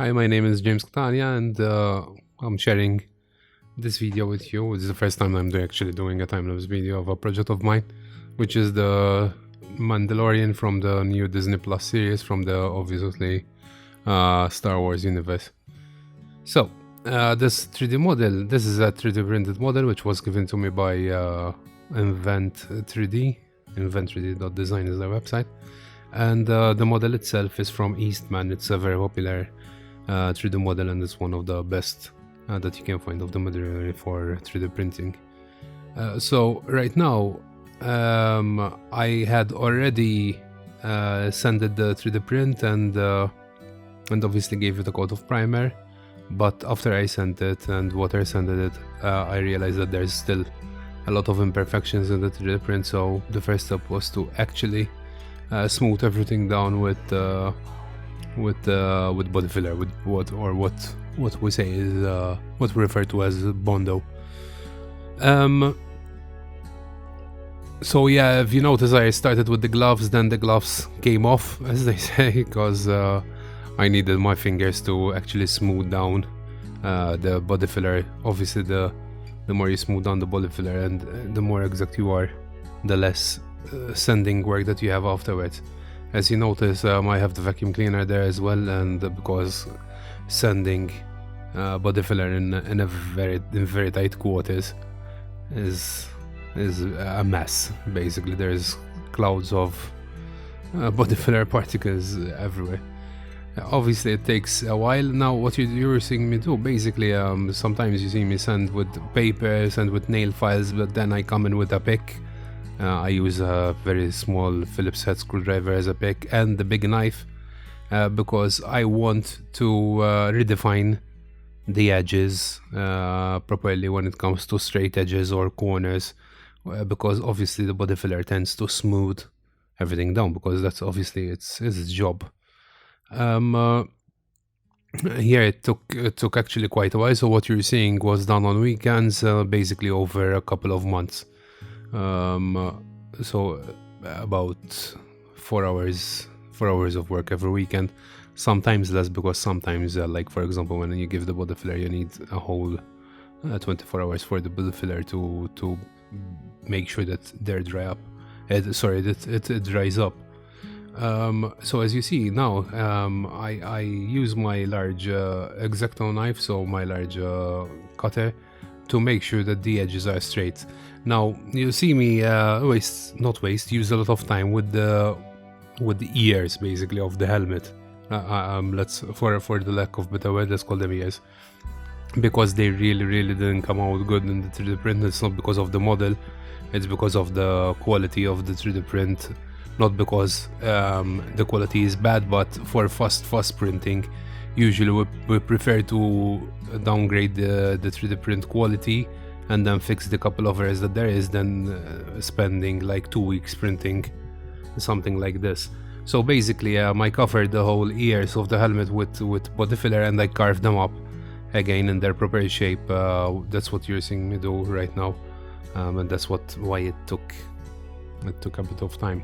Hi, my name is James Catania, and I'm sharing this video with you. This is the first time I'm actually doing a time-lapse video of a project of mine, which is the Mandalorian from the new Disney Plus series from the obviously Star Wars universe. So this 3D model, this is a 3D printed model which was given to me by Invent3D. Invent3D.design is their website, and the model itself is from Eastman. It's a very popular 3D model, and it's one of the best that you can find of the material for 3D printing. So right now I had already sanded the 3D print and obviously gave it a coat of primer, but after I sent it and water sanded it, I realized that there's still a lot of imperfections in the 3D print. So the first step was to actually smooth everything down with body filler, with what we say is what we refer to as Bondo. So yeah, if you notice, I started with the gloves, then the gloves came off, as they say, because I needed my fingers to actually smooth down the body filler. Obviously, the more you smooth down the body filler and the more exact you are, the less sanding work that you have afterwards. As you notice, I have the vacuum cleaner there as well, and because sanding body filler in very tight quarters is a mess. Basically, there's clouds of body filler particles everywhere. Obviously, it takes a while. Now, what you're seeing me do, basically, sometimes you see me sand with paper, sand with nail files, but then I come in with a pick. I use a very small Phillips head screwdriver as a pick and the big knife because I want to redefine the edges properly when it comes to straight edges or corners, because obviously the body filler tends to smooth everything down, because that's obviously its job. Here it took actually quite a while, so what you're seeing was done on weekends, basically over a couple of months. So about 4 hours of work every weekend, sometimes less, because sometimes like for example, when you give the body filler, you need a whole 24 hours for the body filler to make sure that they dry up. It dries up. So as you see now, I use my large X-Acto knife, so my large cutter, to make sure that the edges are straight. Now you see me use a lot of time with the ears, basically, of the helmet. Let's for the lack of better word, let's call them ears, because they really didn't come out good in the 3D print. It's not because of the model, it's because of the quality of the 3D print. Not because the quality is bad, but for fast printing, usually we prefer to downgrade the 3D print quality and then fix the couple of errors that there is, than spending like 2 weeks printing something like this. So basically, I covered the whole ears of the helmet with body filler, and I carved them up again in their proper shape. That's what you're seeing me do right now, and that's why it took a bit of time.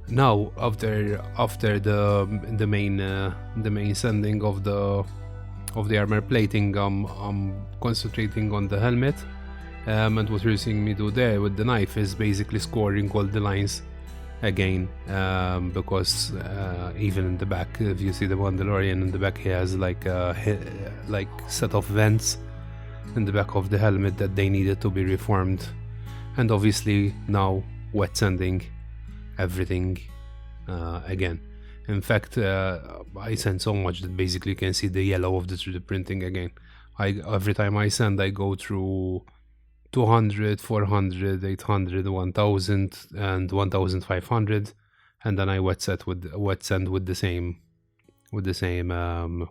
Now, after the main sanding of the armor plating, I'm concentrating on the helmet, and what you're seeing me do there with the knife is basically scoring all the lines again, because even in the back, if you see the Mandalorian in the back, he has like set of vents in the back of the helmet that they needed to be reformed, and obviously now wet sanding everything again. In fact, I sand so much that basically you can see the yellow of the 3D printing again. Every time I sand, I go through 200, 400, 800, 1000 and 1500, and then I wet sand with the same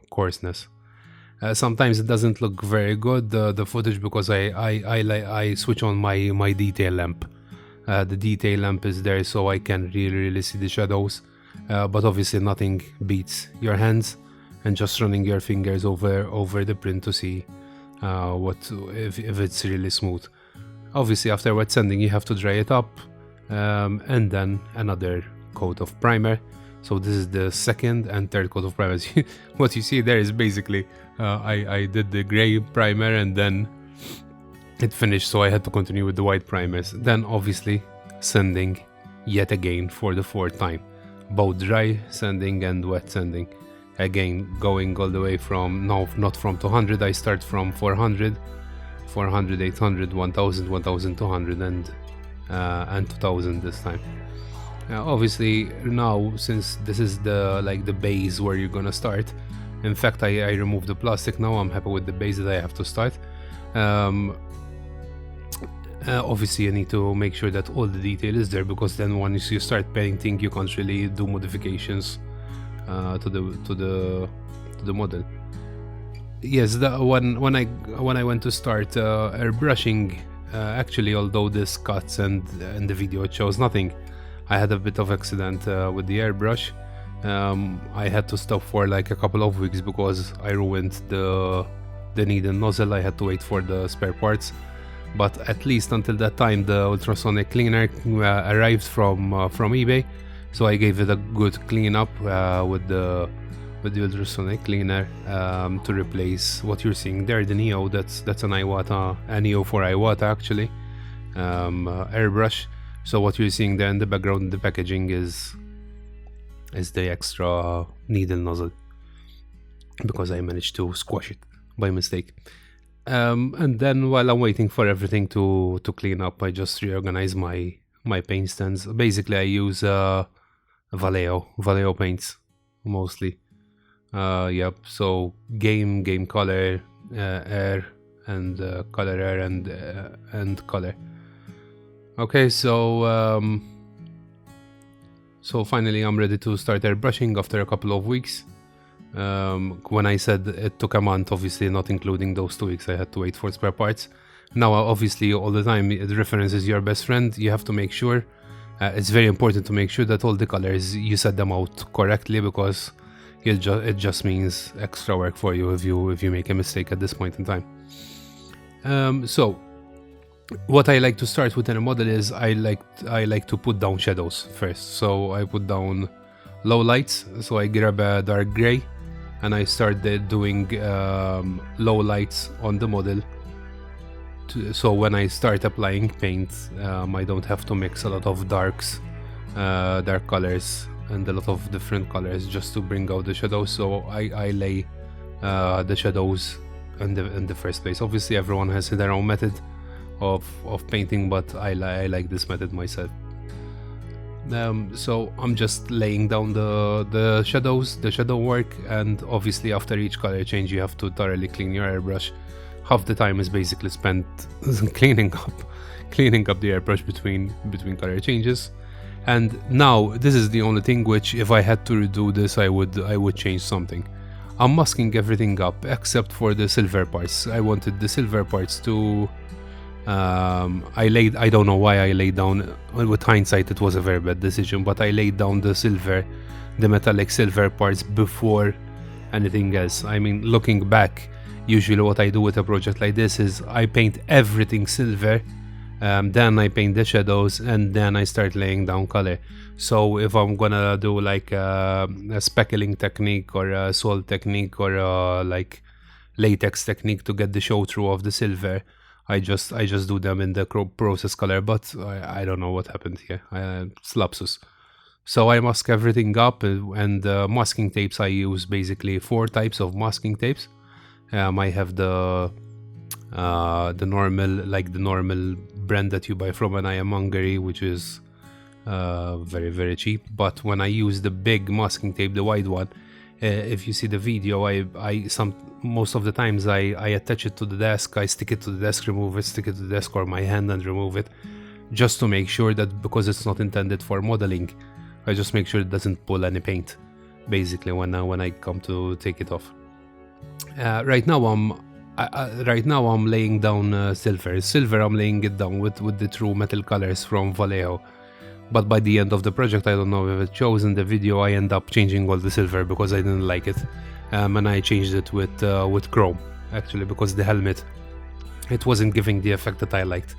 coarseness. Sometimes it doesn't look very good, the footage, because I switch on my detail lamp. The detail lamp is there, so I can really see the shadows, but obviously nothing beats your hands and just running your fingers over the print to see if it's really smooth. Obviously, after wet sanding, you have to dry it up, and then another coat of primer So this is the second and third coat of primers. What you see there is basically I did the gray primer and then it finished, so I had to continue with the white primers. Then obviously sanding yet again for the fourth time, both dry sanding and wet sanding. Again, going all the way from, no, not from 200, I start from 400, 800, 1000, 1200 and 2000 this time. Obviously now, since this is the base where you're gonna start, in fact I removed the plastic now. I'm happy with the base that I have to start. Obviously you need to make sure that all the detail is there, because then once you start painting you can't really do modifications to the model. Yes, when I went to start airbrushing, actually, although this cuts and in the video it shows nothing, I had a bit of accident with the airbrush. I had to stop for like a couple of weeks because I ruined the needle nozzle. I had to wait for the spare parts, but at least until that time the ultrasonic cleaner arrived from eBay, so I gave it a good clean up with the ultrasonic cleaner to replace what you're seeing there, the Neo. That's an Iwata, a Neo for Iwata actually, airbrush. So what you're seeing there in the background, the packaging is the extra needle nozzle, because I managed to squash it by mistake. And then while I'm waiting for everything to clean up, I just reorganize my paint stands. Basically I use Vallejo paints mostly. Yep, so game color, air, and color air, and color. Okay, so finally I'm ready to start airbrushing after a couple of weeks. When I said it took a month, obviously not including those 2 weeks I had to wait for spare parts. Now obviously all the time the reference is your best friend. You have to make sure, it's very important to make sure that all the colors you set them out correctly, because it just means extra work for you if you make a mistake at this point in time. So what I like to start with in a model is I like to put down shadows first. So I put down low lights, so I grab a dark gray and I start doing low lights on the model, so when I start applying paint, I don't have to mix a lot of dark colors and a lot of different colors just to bring out the shadows. So I lay the shadows in the first place. Obviously everyone has their own method of painting, but I like this method myself. So I'm just laying down the shadows, the shadow work, and obviously after each color change you have to thoroughly clean your airbrush. Half the time is basically spent cleaning up the airbrush between color changes. And now this is the only thing which, if I had to redo this, I would change something. I'm masking everything up except for the silver parts. I wanted the silver parts to I don't know why I laid down, with hindsight it was a very bad decision, but I laid down the metallic silver parts before anything else. I mean, looking back, usually what I do with a project like this is I paint everything silver, then I paint the shadows, and then I start laying down color. So if I'm gonna do like a speckling technique or a salt technique or a like latex technique to get the show through of the silver, I just do them in the process color, but I don't know what happened here. It's lapsus. So I mask everything up, and masking tapes I use basically 4 types of masking tapes. I have the normal brand that you buy from an Hungary, which is very, very cheap. But when I use the big masking tape, the wide one, if you see the video, most of the times I attach it to the desk, I stick it to the desk, remove it, stick it to the desk or my hand and remove it, just to make sure that, because it's not intended for modeling, I just make sure it doesn't pull any paint, basically, when I come to take it off. Right now I'm laying down silver. I'm laying it down with the true metal colors from Vallejo. But by the end of the project, I don't know if it shows in the video, I end up changing all the silver because I didn't like it, and I changed it with chrome, actually, because the helmet, it wasn't giving the effect that I liked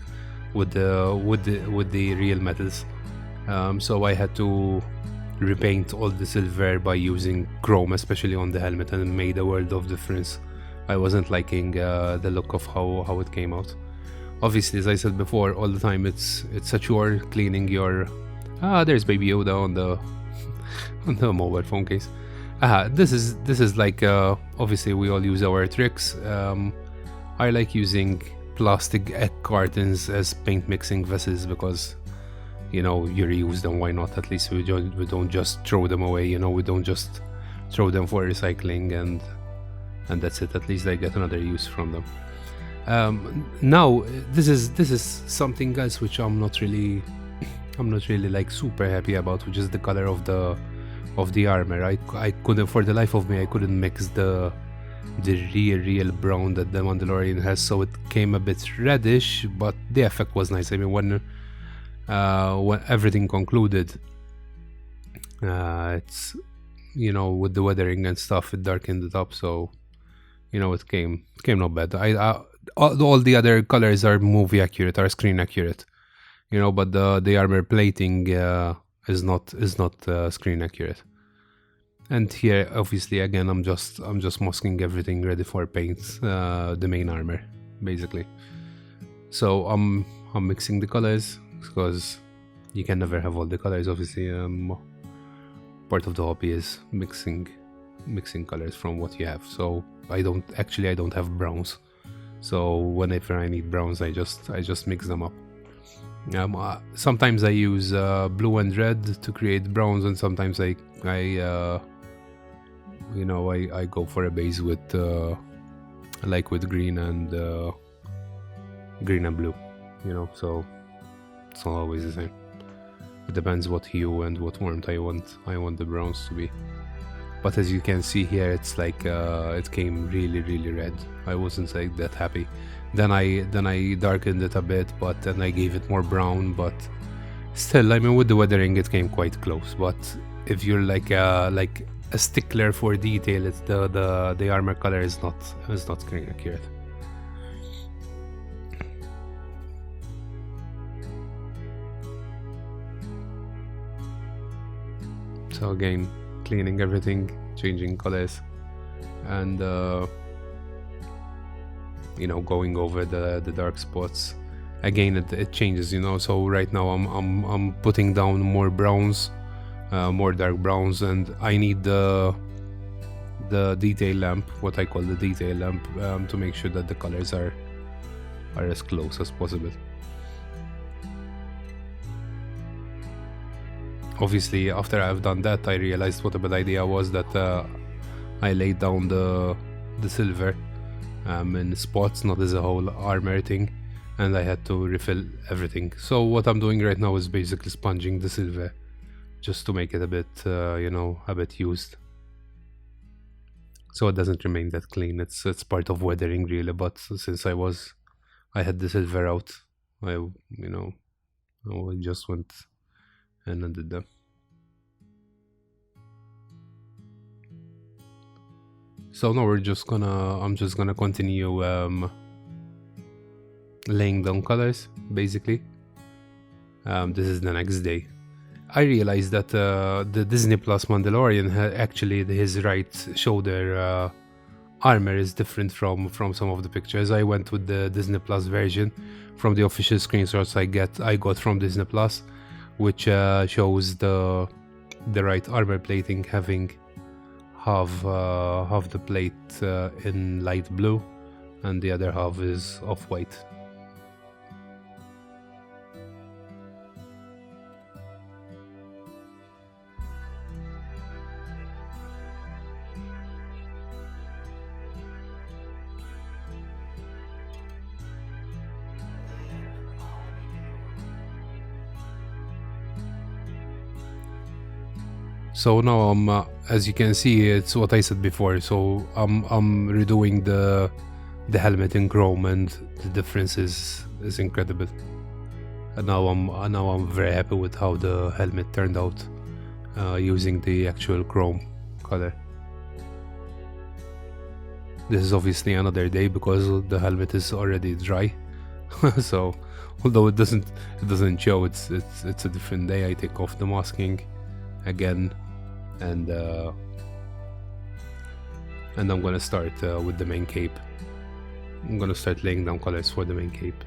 with the real metals. So I had to repaint all the silver by using chrome, especially on the helmet, and it made a world of difference. I wasn't liking the look of how it came out. Obviously, as I said before, all the time it's a chore cleaning your... there's Baby Yoda on the on the mobile phone case. This is like obviously we all use our tricks. I like using plastic egg cartons as paint mixing vessels because, you know, you reuse them. Why not? At least we don't just throw them away. You know, we don't just throw them for recycling and that's it. At least I get another use from them. Now this is something else which I'm not really like super happy about, which is the color of the armor. I couldn't, for the life of me, I couldn't mix the real brown that the Mandalorian has, so it came a bit reddish, but the effect was nice. I mean, when everything concluded, it's, you know, with the weathering and stuff, it darkened it up, so, you know, it came not bad. All the other colors are movie accurate, are screen accurate, you know, but the armor plating is not screen accurate. And here, obviously, again, I'm just masking everything ready for paint, the main armor, basically. So I'm mixing the colors because you can never have all the colors. Obviously, part of the hobby is mixing colors from what you have. So I don't have browns. So whenever I need browns, I just mix them up. Sometimes I use blue and red to create browns, and sometimes I go for a base with like with green and blue, you know, so it's not always the same. It depends what hue and what warmth I want the browns to be. But as you can see here, it's like it came really red. I wasn't like that happy. Then I darkened it a bit, but then I gave it more brown. But still, I mean, with the weathering, it came quite close. But if you're like a stickler for detail, it's the armor color is not screen accurate. So again, cleaning everything, changing colors, and you know, going over the dark spots. Again, it changes, you know. So right now I'm putting down more browns, more dark browns, and I need the detail lamp, what I call the detail lamp, to make sure that the colors are as close as possible. Obviously, after I've done that, I realized what a bad idea was that I laid down the silver in spots, not as a whole armor thing, and I had to refill everything. So what I'm doing right now is basically sponging the silver, just to make it a bit, a bit used, so it doesn't remain that clean. It's part of weathering, really. But since I had the silver out, I just went and undid them. So now I'm just gonna continue laying down colors, basically. This is the next day. I realized that the Disney Plus Mandalorian actually his right shoulder armor is different from some of the pictures. I went with the Disney Plus version from the official screenshots I got from Disney Plus, which shows the right armor plating having half the plate in light blue and the other half is off-white. So now as you can see, it's what I said before. So I'm redoing the helmet in chrome, and the difference is incredible. And now I'm very happy with how the helmet turned out using the actual chrome color. This is obviously another day because the helmet is already dry. So although it doesn't show, it's a different day. I take off the masking. again, and I'm gonna start with the main cape. I'm gonna start laying down colors for the main cape.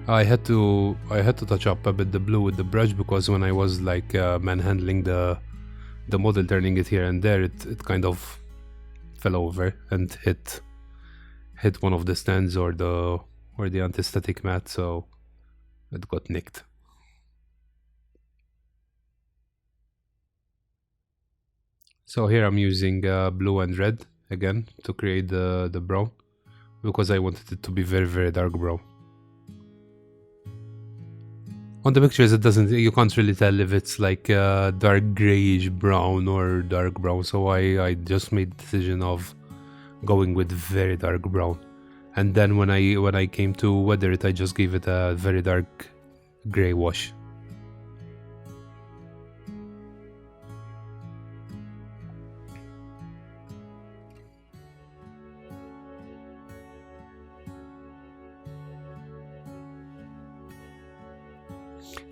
I had to touch up a bit the blue with the brush, because when I was like manhandling the model, turning it here and there, it kind of fell over and hit one of the stands or the anti-static mat, so it got nicked. So here I'm using blue and red again to create the brown, because I wanted it to be very, very dark brown. On the pictures you can't really tell if it's like dark grayish brown or dark brown, so I just made the decision of going with very dark brown. And then when I came to weather it, I just gave it a very dark gray wash.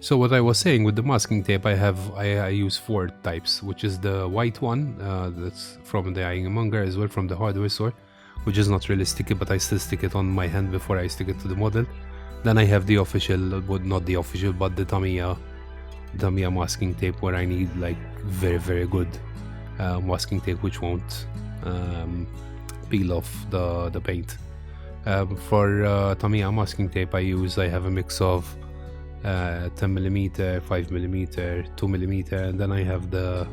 So what I was saying with the masking tape, I use 4 types, which is the white one, that's from the Ironmonger, as well from the hardware store, which is not really sticky, but I still stick it on my hand before I stick it to the model. Then I have the official, well, not the official, but the Tamiya masking tape, where I need like very, very good masking tape, which won't peel off the paint. For Tamiya masking tape, I have a mix of 10mm, 5mm, 2mm, and then I have the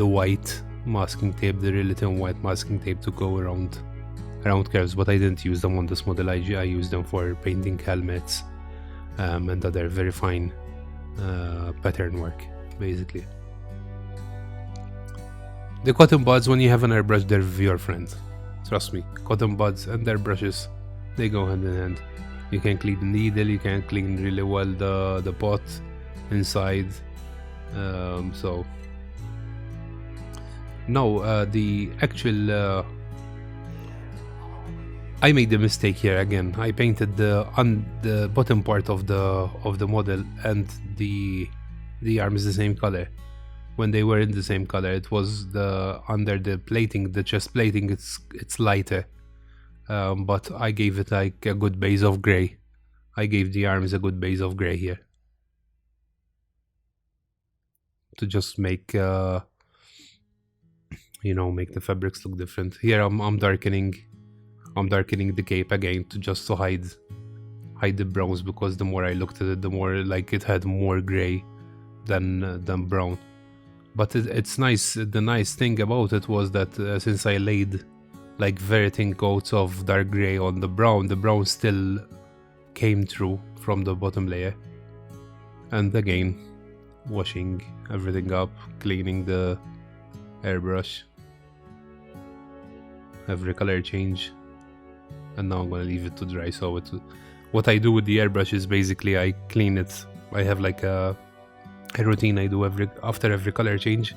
white masking tape, the really thin white masking tape to go around curves, but I didn't use them on this model. I used them for painting helmets and other very fine pattern work, basically. The cotton buds, when you have an airbrush, they're your friend. Trust me, cotton buds and airbrushes, they go hand in hand. You can clean the needle, you can clean really well the pot inside. So no, the actual I made the mistake here again. I painted the bottom part of the model and the arm is the same color. When they were in the same color, it was under the plating, the chest plating, it's lighter. But I gave it like a good base of gray. I gave the arms a good base of gray here to just make make the fabrics look different. Here I'm darkening the cape again to hide the browns, because the more I looked at it, the more like it had more gray than brown. But it's nice. The nice thing about it was that since I laid like very thin coats of dark gray on the brown still came through from the bottom layer. And again, washing everything up, cleaning the airbrush, every color change, and now I'm gonna leave it to dry. So what I do with the airbrush is basically I clean it. I have like a routine I do after every color change,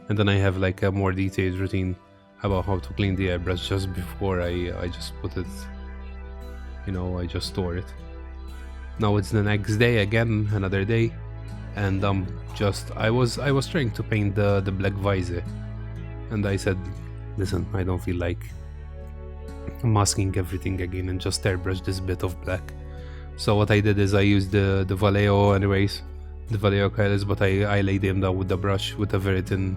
and then I have like a more detailed routine about how to clean the airbrush just before I just put it, I just store it. Now it's the next day again, another day, and I was trying to paint the black visor, and I said, listen, I don't feel like masking everything again and just airbrush this bit of black. So what I did is I used the Vallejo anyways, the Vallejo colors, but I laid them down with the brush, with a very thin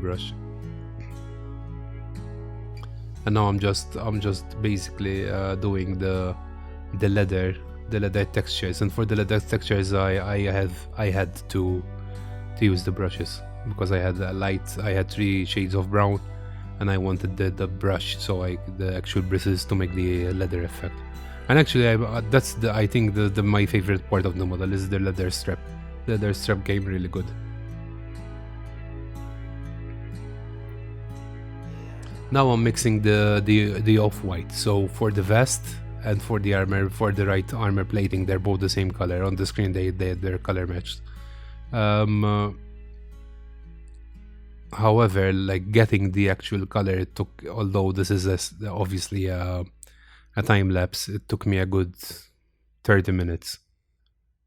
brush. And now I'm just basically doing the leather textures, and for the leather textures I had to use the brushes, because I had 3 shades of brown, and I wanted the brush, so the actual bristles to make the leather effect. And actually I think my favorite part of the model is the leather strap. The leather strap came really good. Now I'm mixing the off-white. So for the vest and for the armor, for the right armor plating, they're both the same color. On the screen they're color matched. However, like getting the actual color, it took, although this is obviously a time lapse, it took me a good 30 minutes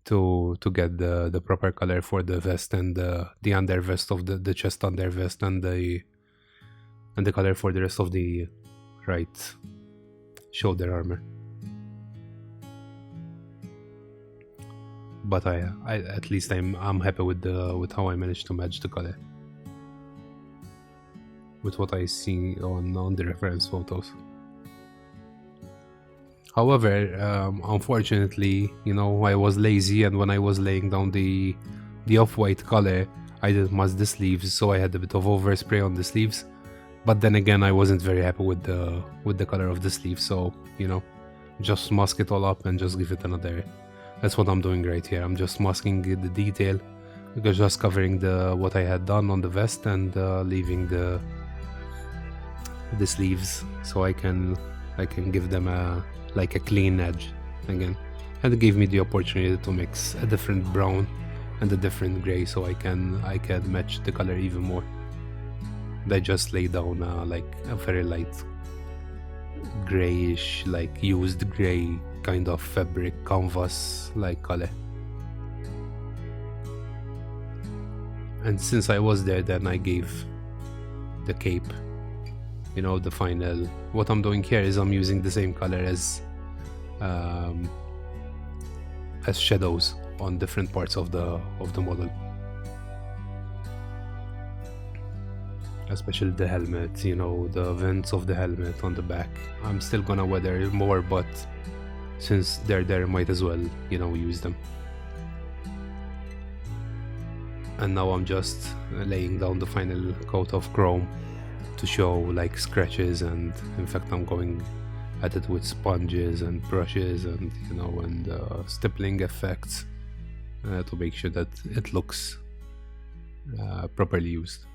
to get the proper color for the vest and the under vest of the chest under vest and the color for the rest of the right shoulder armor. But I at least I'm happy with how I managed to match the color with what I see on the reference photos. However, unfortunately, you know, I was lazy, and when I was laying down the off-white color, I didn't mask the sleeves, so I had a bit of overspray on the sleeves. But then again, I wasn't very happy with the color of the sleeve, so you know, just mask it all up and just give it another. That's what I'm doing right here. I'm just masking the detail, because just covering what I had done on the vest and leaving the sleeves, so I can give them a clean edge again. And it gave me the opportunity to mix a different brown and a different gray, so I can match the color even more. And I just lay down like a very light grayish, like used gray kind of fabric canvas like color. And since I was there, then I gave the cape, you know, the final. What I'm doing here is I'm using the same color as shadows on different parts of the model, especially the helmet, you know, the vents of the helmet on the back. I'm still gonna weather more, but since they're there, might as well, you know, use them. And now I'm just laying down the final coat of chrome to show like scratches, and in fact I'm going at it with sponges and brushes and, you know, and stippling effects to make sure that it looks properly used.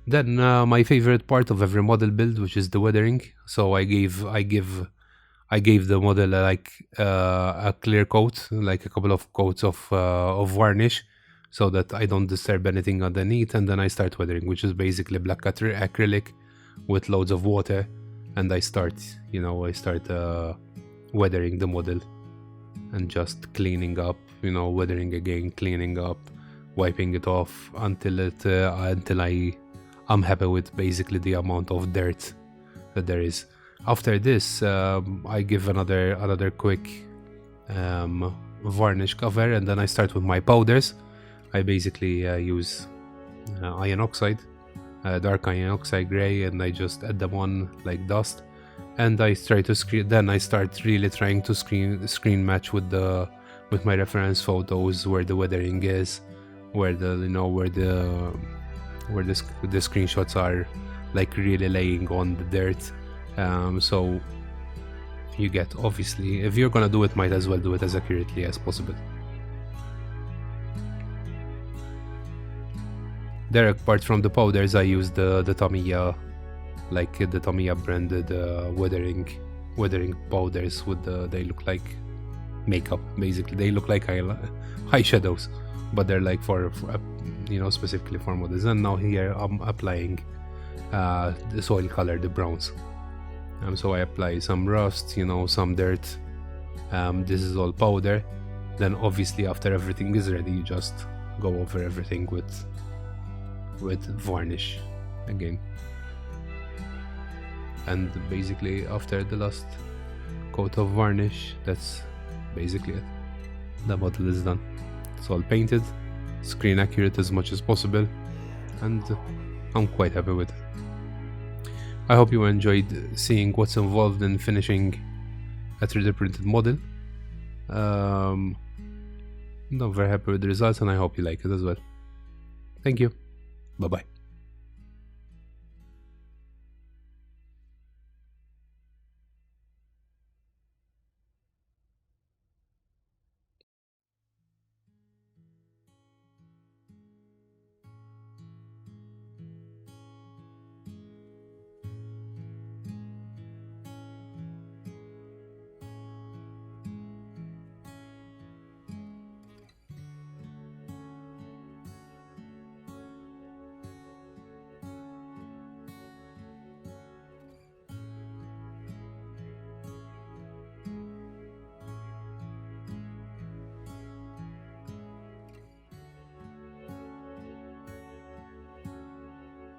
Then my favorite part of every model build, which is the weathering. So I gave the model a clear coat, like a couple of coats of varnish, so that I don't disturb anything underneath, and then I start weathering, which is basically black acrylic with loads of water, and I start weathering the model and just cleaning up, you know, weathering again, cleaning up, wiping it off until I'm happy with basically the amount of dirt that there is. After this, I give another quick varnish cover, and then I start with my powders. I basically use iron oxide, dark iron oxide gray, and I just add them on like dust. And I try to screen. Then I start really trying to screen match with my reference photos, where the weathering is, where the screenshots are like really laying on the dirt. So you get, obviously, if you're gonna do it, might as well do it as accurately as possible. There, apart from the powders, I use the Tamiya, like the Tamiya branded weathering powders with they look like makeup, basically. They look like eyeshadows, but they're like for you know, specifically for models. And now here I'm applying the soil color, the browns. So I apply some rust, you know, some dirt. This is all powder. Then obviously after everything is ready, you just go over everything with varnish again. And basically after the last coat of varnish, that's basically it. The model is done. It's all painted, screen accurate as much as possible, and I'm quite happy with it. I hope you enjoyed seeing what's involved in finishing a 3D printed model. I'm very happy with the results, and I hope you like it as well. Thank you. Bye bye.